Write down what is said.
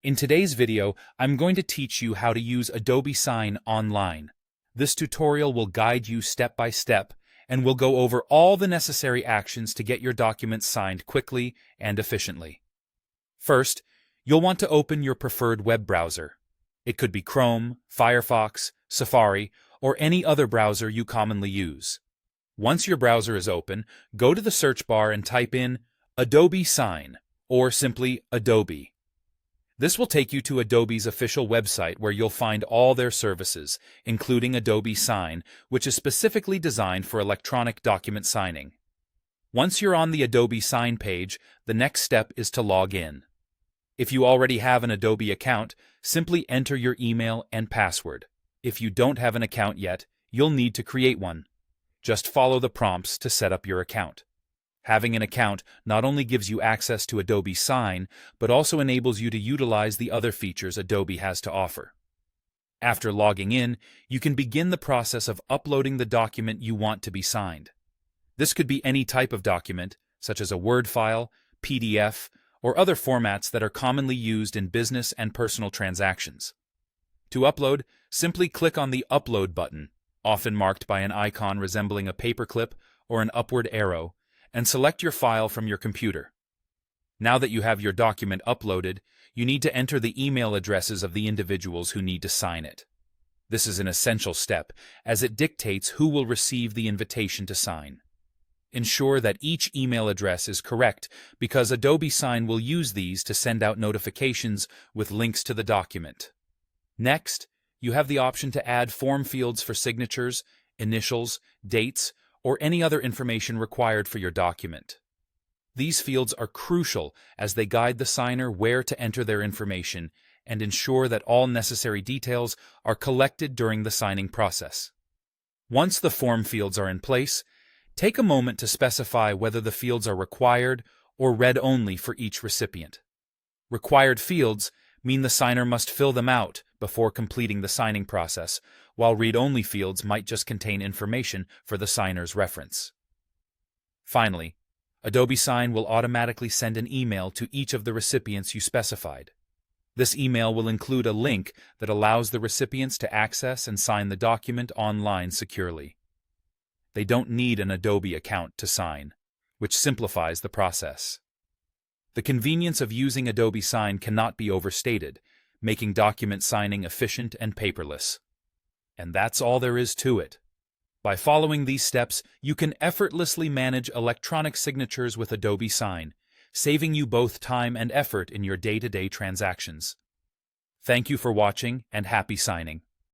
In today's video, I'm going to teach you how to use Adobe Sign online. This tutorial will guide you step by step and will go over all the necessary actions to get your documents signed quickly and efficiently. First, you'll want to open your preferred web browser. It could be Chrome, Firefox, Safari, or any other browser you commonly use. Once your browser is open, go to the search bar and type in Adobe Sign, or simply Adobe. This will take you to Adobe's official website where you'll find all their services, including Adobe Sign, which is specifically designed for electronic document signing. Once you're on the Adobe Sign page, the next step is to log in. If you already have an Adobe account, simply enter your email and password. If you don't have an account yet, you'll need to create one. Just follow the prompts to set up your account. Having an account not only gives you access to Adobe Sign, but also enables you to utilize the other features Adobe has to offer. After logging in, you can begin the process of uploading the document you want to be signed. This could be any type of document, such as a Word file, PDF, or other formats that are commonly used in business and personal transactions. To upload, simply click on the Upload button, often marked by an icon resembling a paperclip or an upward arrow, and select your file from your computer. Now that you have your document uploaded, you need to enter the email addresses of the individuals who need to sign it. This is an essential step, as it dictates who will receive the invitation to sign. Ensure that each email address is correct, because Adobe Sign will use these to send out notifications with links to the document. Next, you have the option to add form fields for signatures, initials, dates, or any other information required for your document. These fields are crucial as they guide the signer where to enter their information and ensure that all necessary details are collected during the signing process. Once the form fields are in place, take a moment to specify whether the fields are required or read only for each recipient. Required fields mean the signer must fill them out before completing the signing process, while read-only fields might just contain information for the signer's reference. Finally, Adobe Sign will automatically send an email to each of the recipients you specified. This email will include a link that allows the recipients to access and sign the document online securely. They don't need an Adobe account to sign, which simplifies the process. The convenience of using Adobe Sign cannot be overstated, making document signing efficient and paperless. And that's all there is to it. By following these steps, you can effortlessly manage electronic signatures with Adobe Sign, saving you both time and effort in your day-to-day transactions. Thank you for watching, and happy signing.